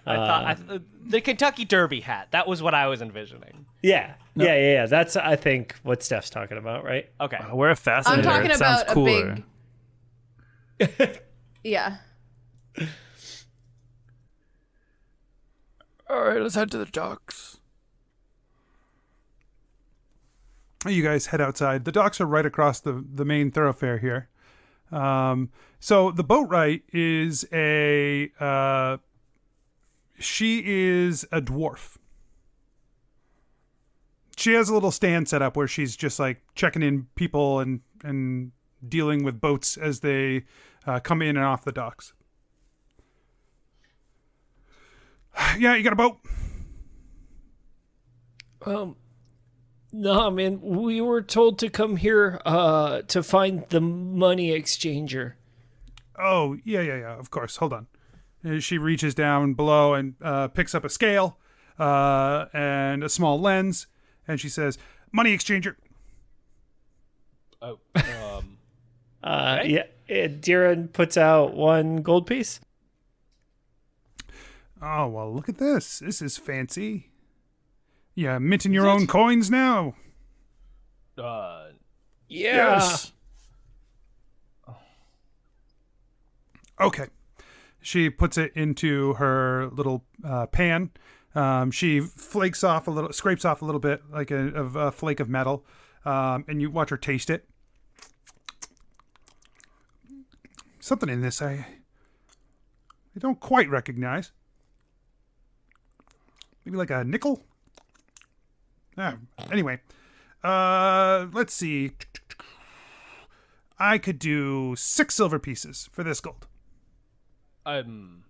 I thought the Kentucky Derby hat. That was what I was envisioning. Yeah. That's, I think, what Steph's talking about, right? Okay. We're a fascinator. I'm talking It sounds about cooler. a big. Yeah. All right, let's head to the docks. You guys head outside. The docks are right across the main thoroughfare here. So the boatwright is she is a dwarf. She has a little stand set up where she's just checking in people and dealing with boats as they come in and off the docks. Yeah, you got a boat? No, man, we were told to come here to find the money exchanger. Oh, yeah, of course. Hold on. She reaches down below and picks up a scale and a small lens, and she says, "Money exchanger." Oh, Yeah, Deeran puts out 1 gold piece. Oh, well, look at this. This is fancy. Yeah, minting your own coins now. Yeah. Yes. Okay. She puts it into her little pan. She scrapes off a little bit of a flake of metal, and you watch her taste it. Something in this I don't quite recognize. Maybe like a nickel? Anyway, let's see. I could do 6 silver pieces for this gold. No.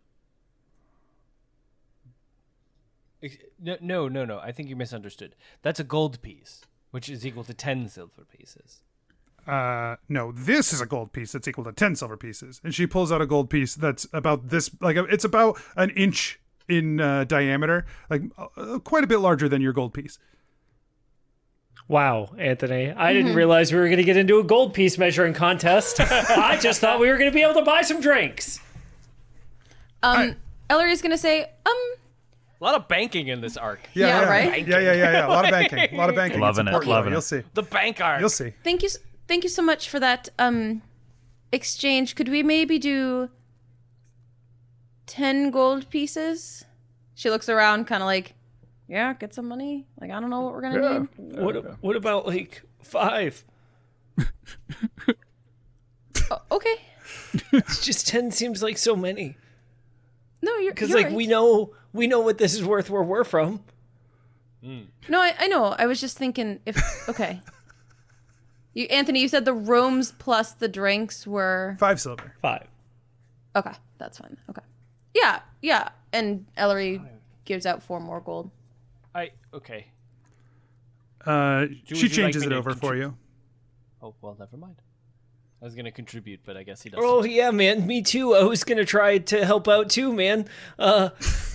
I think you misunderstood. That's a gold piece, which is equal to 10 silver pieces. No, this is a gold piece that's equal to 10 silver pieces. And she pulls out a gold piece that's about this, it's about an inch in diameter, quite a bit larger than your gold piece. Wow, Anthony. I didn't realize we were going to get into a gold piece measuring contest. I just thought we were going to be able to buy some drinks. Ellori's gonna say, A lot of banking in this arc. Yeah, right? Yeah. A lot of banking. A lot of banking. Loving It's it, important. loving You'll it. see. The bank arc. You'll see. Thank you so much for that exchange. Could we maybe do 10 gold pieces? She looks around kind of like, yeah, get some money. Like, I don't know what we're gonna need. What about like 5? Oh, okay. It's just 10 seems like so many. No, you're Because you're like right. we know what this is worth where we're from. No, I know. I was just thinking if okay. Anthony, you said the rooms plus the drinks were 5 silver. 5. okay. That's fine. Okay. Yeah. And Ellery gives out 4 more gold. Okay. She would you like changes me it to over for you. Oh, well, never mind. I was gonna contribute, but I guess he doesn't. Oh yeah, man. Me too. I was gonna try to help out too, man.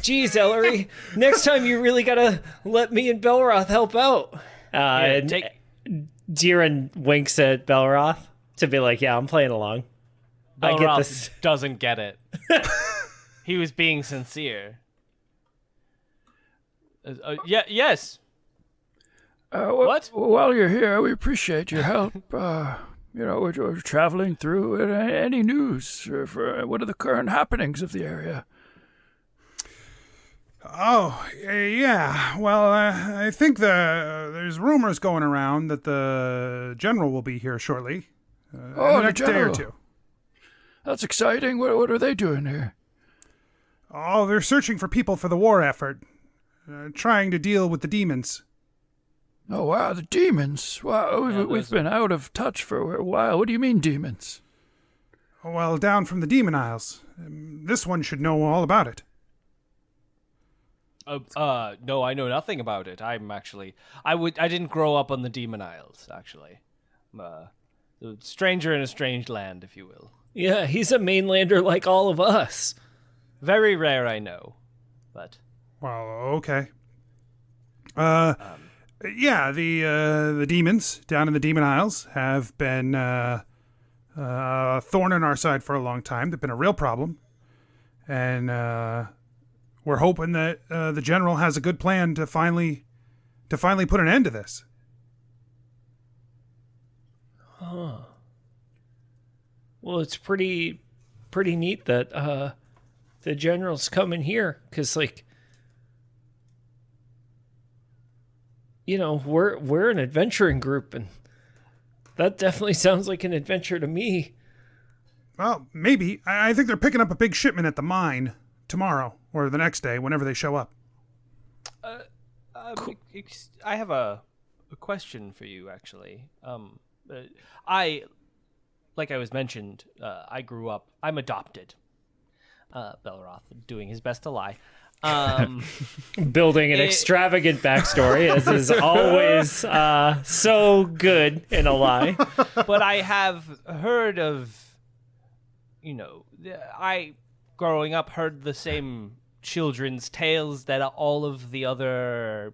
Geez, Ellery. Next time you really gotta let me and Belroth help out. And take Deeran winks at Belroth to be like, "Yeah, I'm playing along. I get Belroth this." doesn't get it. He was being sincere. Yes. What? While you're here, we appreciate your help. We're traveling through. Any news for what are the current happenings of the area? Oh, yeah. Well, I think there's rumors going around that the general will be here shortly. In the next day or two. That's exciting. What are they doing here? Oh, they're searching for people for the war effort. Trying to deal with the demons. Oh, wow, the demons. Wow, we've been out of touch for a while. What do you mean, demons? Well, down from the Demon Isles. This one should know all about it. No, I know nothing about it. I didn't grow up on the Demon Isles, actually. A stranger in a strange land, if you will. Yeah, he's a mainlander like all of us. Very rare, I know, but Well, okay. Yeah, the demons down in the Demon Isles have been a thorn in our side for a long time. They've been a real problem, and we're hoping that the general has a good plan to finally put an end to this. Huh. Well, it's pretty neat that the general's coming here, because like, you know, we're an adventuring group, and that definitely sounds like an adventure to me. Well, maybe. I think they're picking up a big shipment at the mine tomorrow or the next day, whenever they show up. I have a question for you, actually. Like I was mentioned, I grew up. I'm adopted. Belroth doing his best to lie. Building an extravagant backstory, as is always so good in a lie. But I have heard of, I growing up heard the same children's tales that all of the other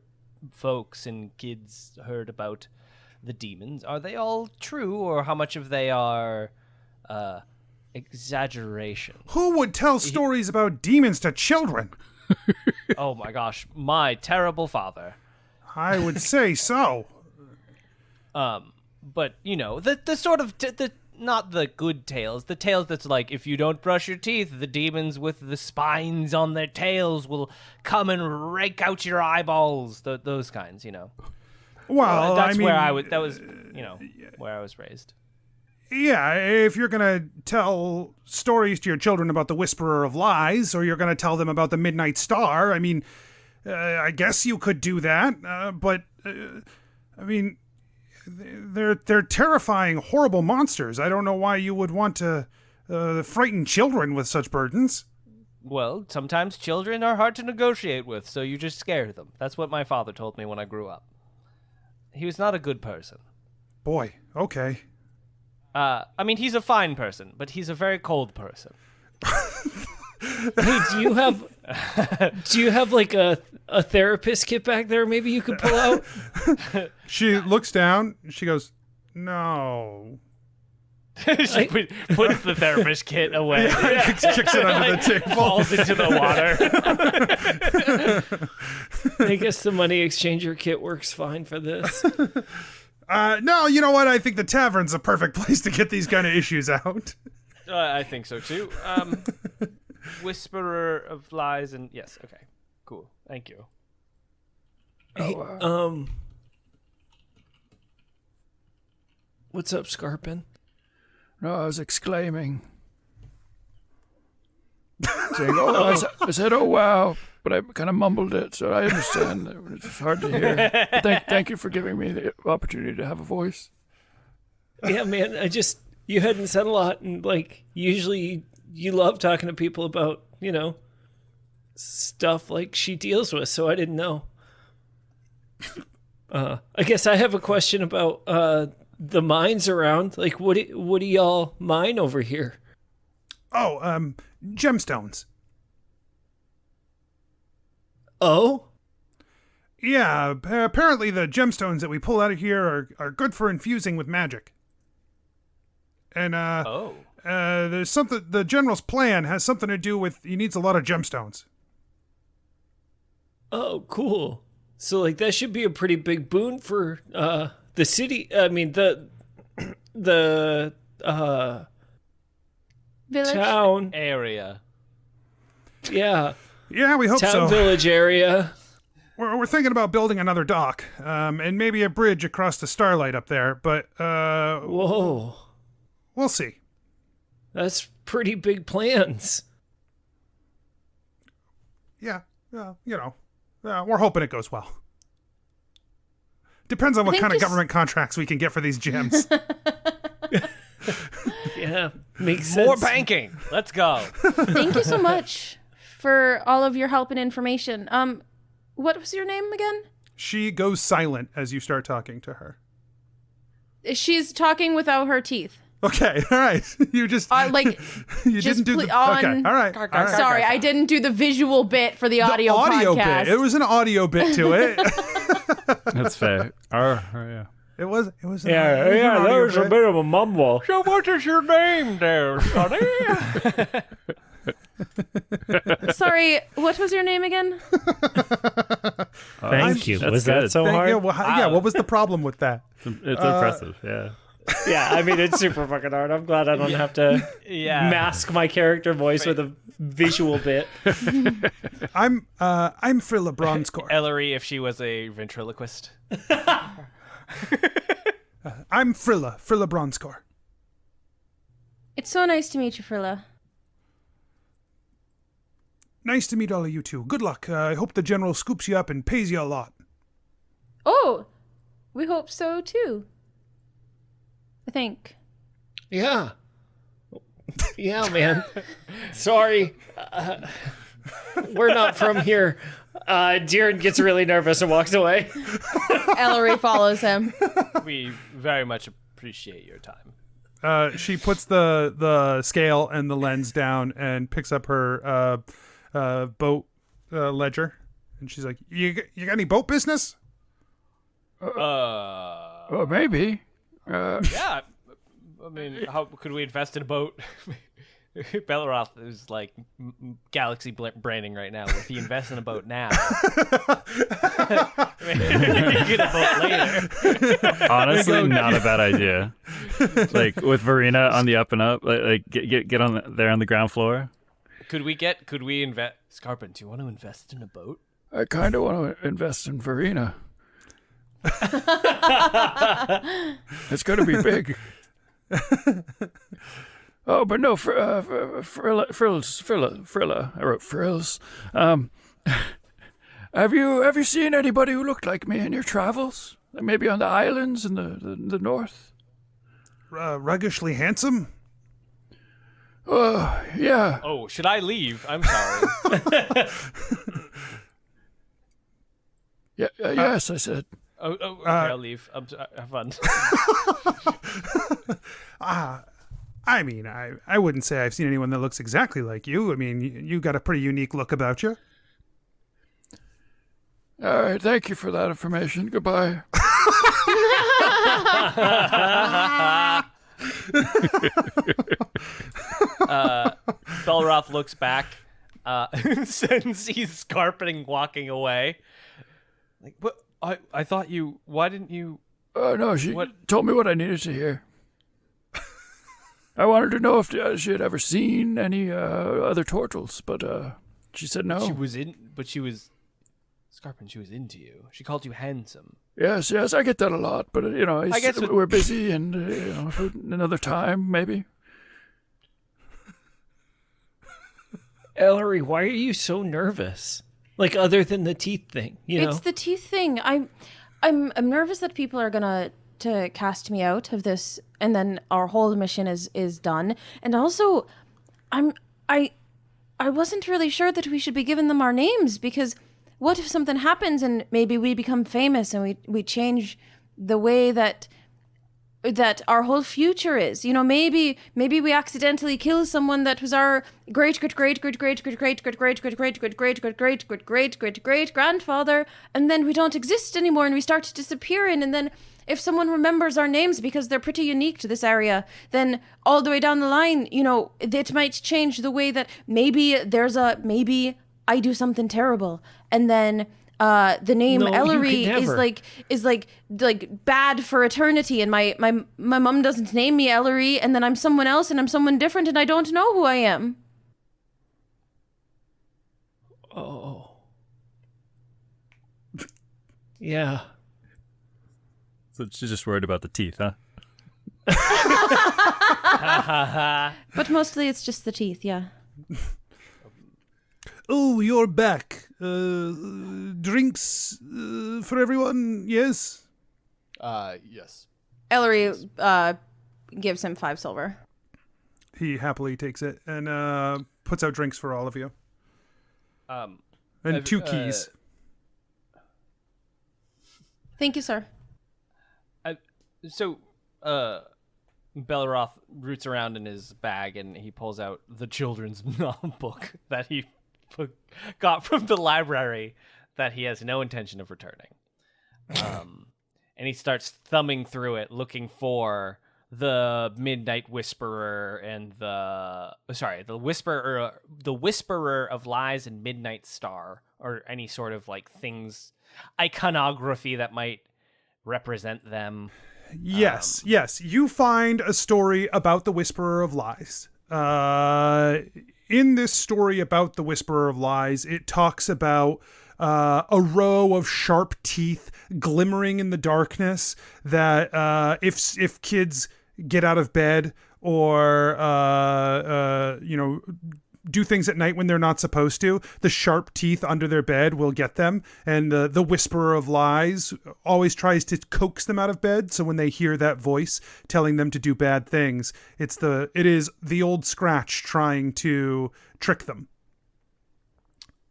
folks and kids heard about the demons. Are they all true, or how much of they are exaggeration? Who would tell stories about demons to children? Oh my gosh, my terrible father. I would say so. But the sort of the not the good tales, the tales that's like, if you don't brush your teeth, the demons with the spines on their tails will come and rake out your eyeballs. Those kinds, Well, that's I mean, where I was. That was, where I was raised. Yeah, if you're gonna tell stories to your children about the Whisperer of Lies, or you're gonna tell them about the Midnight Star, I mean, I guess you could do that. But I mean, they're terrifying, horrible monsters. I don't know why you would want to frighten children with such burdens. Well, sometimes children are hard to negotiate with, so you just scare them. That's what my father told me when I grew up. He was not a good person. Boy, okay. I mean, he's a fine person, but he's a very cold person. Hey, do you have like a therapist kit back there maybe you could pull out? She looks down. She goes, "No." She puts the therapist kit away. Kicks it under the table. Falls into the water. I guess the money exchanger kit works fine for this. No, you know what? I think the tavern's a perfect place to get these kind of issues out. I think so too. Whisperer of lies and yes. Okay. Cool. Thank you. Hey, what's up, Skarpin? No, I was exclaiming. Saying, I said, oh, wow. But I kind of mumbled it, so I understand. It's hard to hear. But thank you for giving me the opportunity to have a voice. Yeah, man, you hadn't said a lot, and, like, usually you love talking to people about, stuff like she deals with, so I didn't know. I guess I have a question about the mines around. Like, what do y'all mine over here? Oh, gemstones. Oh? Yeah, apparently the gemstones that we pull out of here are good for infusing with magic. And, there's something, the general's plan has something to do with, he needs a lot of gemstones. Oh, cool. So, like, that should be a pretty big boon for, the city. I mean, the Village? town Area. Yeah. Yeah, we hope so. Town village area. We're thinking about building another dock, and maybe a bridge across the Starlight up there, but, Whoa. we'll see. That's pretty big plans. Yeah, we're hoping it goes well. Depends on what kind of government contracts we can get for these gems. Yeah, makes sense. More banking. Let's go. Thank you so much for all of your help and information. What was your name again? She goes silent as you start talking to her. She's talking without her teeth. Okay, all right. You just you just didn't do the okay. All right. All right. Sorry, I didn't do the visual bit for the audio podcast. bit. It was an audio bit to it. That's fair. Yeah. It was. There's a bit of a mumble. So what is your name there, Sonny? Sorry, what was your name again? Thank you. That's Was that good. so hard? Yeah, what was the problem with that? It's impressive, yeah. Yeah, I mean, it's super fucking hard. I'm glad I don't have to mask my character voice with a visual bit. I'm Frilla Bronzecore. Ellery, if she was a ventriloquist. I'm Frilla Bronzecore. It's so nice to meet you, Frilla. Nice to meet all of you too. Good luck. I hope the general scoops you up and pays you a lot. Oh, we hope so too. I think. Yeah. Yeah, man. Sorry. We're not from here. Deeran gets really nervous and walks away. Ellery follows him. We very much appreciate your time. She puts the scale and the lens down and picks up her boat ledger, and she's like, "You got any boat business?" Oh, maybe. Yeah. I mean, how could we invest in a boat? Belroth is like galaxy branding right now. If he invests in a boat now, get a boat later. Honestly, not a bad idea. Like with Verena on the up and up, like get on there on the ground floor. Could we invest? Skarpin, do you want to invest in a boat? I kind of want to invest in Verena. It's going to be big. Oh, but no, Frilla. I wrote frills. Have you seen anybody who looked like me in your travels? Maybe on the islands in the north? Ruggishly handsome? Oh, yeah. Oh, should I leave? I'm sorry. Yeah, yes, I said. Okay, I'll leave. Have fun. I mean, I wouldn't say I've seen anyone that looks exactly like you. I mean, you got a pretty unique look about you. All right, thank you for that information. Goodbye. Belroth looks back and sees Skarpin walking away. Like, but I thought you. Why didn't you? No, she What? told me what I needed to hear. I wanted to know if she had ever seen any other turtles, but she said no. She was Skarpin, she was into you. She called you handsome. Yes, I get that a lot, but I guess we're busy, and for another time, maybe. Ellery, why are you so nervous? Like, other than the teeth thing, you know? It's the teeth thing. I'm nervous that people are gonna to cast me out of this, and then our whole mission is done. And also, I wasn't really sure that we should be giving them our names, because what if something happens and maybe we become famous and we change the way that our whole future is? Maybe we accidentally kill someone that was our great grandfather, and then we don't exist anymore and we start disappearing. And then if someone remembers our names because they're pretty unique to this area, then all the way down the line, it might change the way that maybe I do something terrible, and then the name Ellery is like bad for eternity, and my mom doesn't name me Ellery, and then I'm someone else and I'm someone different and I don't know who I am. Oh. Yeah. So she's just worried about the teeth, huh? But mostly it's just the teeth, yeah. Oh, you're back. Drinks for everyone, yes? Yes. Ellery gives him 5 silver. He happily takes it and puts out drinks for all of you. And 2 keys. Thank you, sir. So, Belroth roots around in his bag and he pulls out the children's book that he got from the library that he has no intention of returning. And he starts thumbing through it, looking for the Midnight Whisperer and the Whisperer of Lies and Midnight Star, or any sort of like things, iconography that might represent them. Yes. You find a story about the Whisperer of Lies. In this story about the Whisperer of Lies, it talks about a row of sharp teeth glimmering in the darkness that if kids get out of bed or do things at night when they're not supposed to, the sharp teeth under their bed will get them. And the Whisperer of Lies always tries to coax them out of bed. So when they hear that voice telling them to do bad things, it is the old Scratch trying to trick them.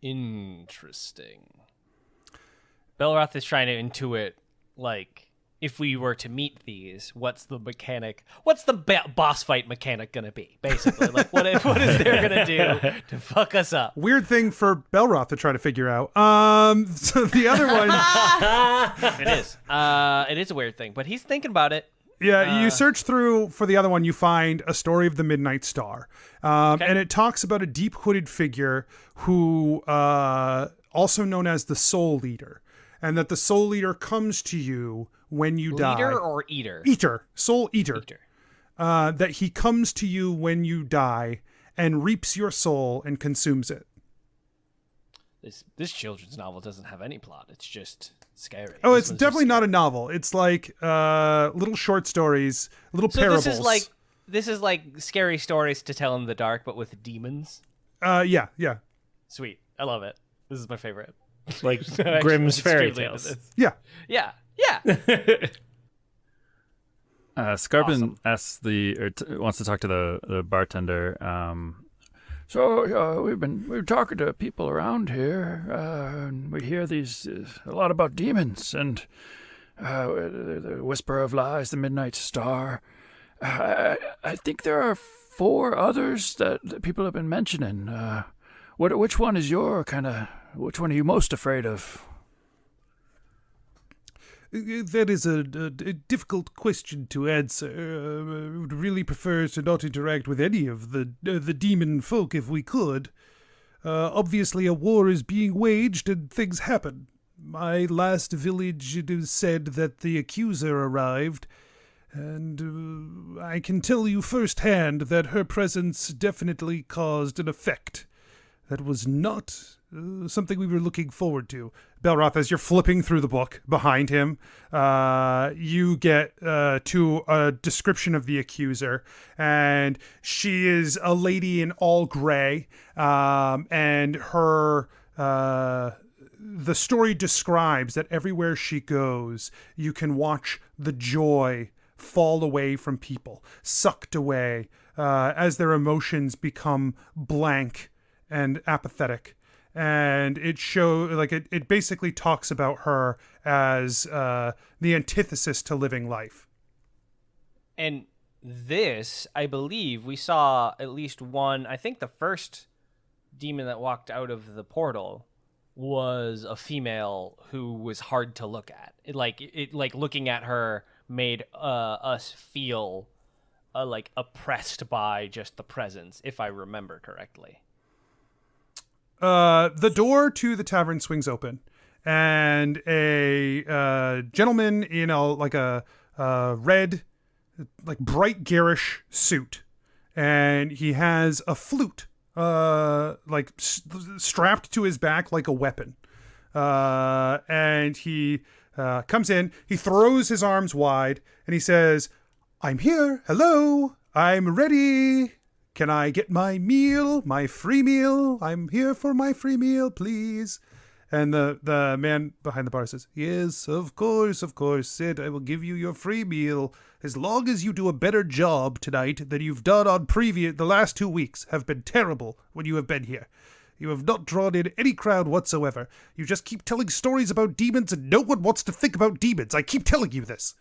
Interesting. Belroth is trying to intuit, like, if we were to meet these, what's the boss fight mechanic gonna be, basically? Like, what is there gonna do to fuck us up? Weird thing for Belroth to try to figure out. So the other one... It is a weird thing, but he's thinking about it. Yeah, you search through for the other one, you find a story of the Midnight Star. And it talks about a deep hooded figure who, also known as the Soul Leader. And that the Soul Leader comes to you when you die. Leader or eater? Eater. Soul Eater. That he comes to you when you die and reaps your soul and consumes it. This children's novel doesn't have any plot. It's just scary. Oh, it's definitely not a novel. It's like little short stories, little parables. This is like scary stories to tell in the dark, but with demons. Yeah. Sweet. I love it. This is my favorite. Like Grimm's fairy tales. Yeah. Skarpin asks wants to talk to the bartender. So we've been talking to people around here, and we hear these a lot about demons and the Whisperer of Lies, the Midnight Star. I think there are 4 others that people have been mentioning. Which one is which one are you most afraid of? That is a difficult question to answer. I would really prefer to not interact with any of the demon folk if we could. Obviously, a war is being waged and things happen. My last village, it is said that the accuser arrived, and I can tell you firsthand that her presence definitely caused an effect. That was not something we were looking forward to. Belroth, as you're flipping through the book behind him, you get to a description of the accuser, and she is a lady in all gray, and her the story describes that everywhere she goes, you can watch the joy fall away from people, sucked away, as their emotions become blank and apathetic. And it basically talks about her as the antithesis to living life. And this, I believe, we saw at least one. I think the first demon that walked out of the portal was a female who was hard to look at. Looking at her made us feel like oppressed by just the presence, if I remember correctly. The door to the tavern swings open, and a gentleman in a red, bright garish suit, and he has a flute, strapped to his back like a weapon. And he comes in, he throws his arms wide, and he says, "I'm here. Hello. I'm ready. Can I get my meal, my free meal? I'm here for my free meal, please." And the man behind the bar says, "Yes, of course, Sid. I will give you your free meal as long as you do a better job tonight than you've done on the last 2 weeks have been terrible when you have been here. You have not drawn in any crowd whatsoever. You just keep telling stories about demons and no one wants to think about demons. I keep telling you this."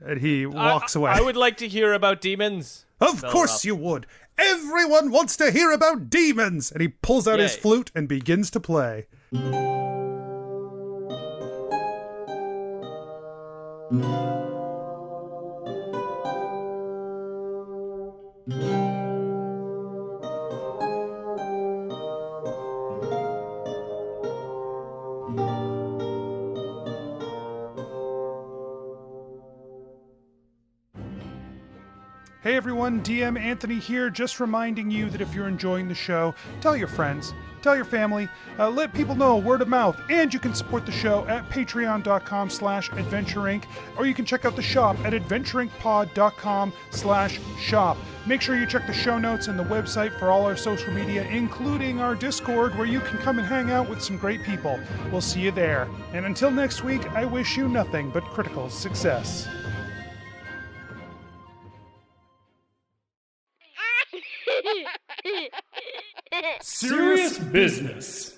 And he walks away. I would like to hear about demons. Of course you would. Everyone wants to hear about demons. And he pulls out his flute and begins to play. Hey everyone, DM Anthony here, just reminding you that if you're enjoying the show, tell your friends, tell your family, let people know, word of mouth, and you can support the show at patreon.com/adventureinc, or you can check out the shop at adventureincpod.com/shop. Make sure you check the show notes and the website for all our social media, including our Discord, where you can come and hang out with some great people. We'll see you there. And until next week, I wish you nothing but critical success. Serious business.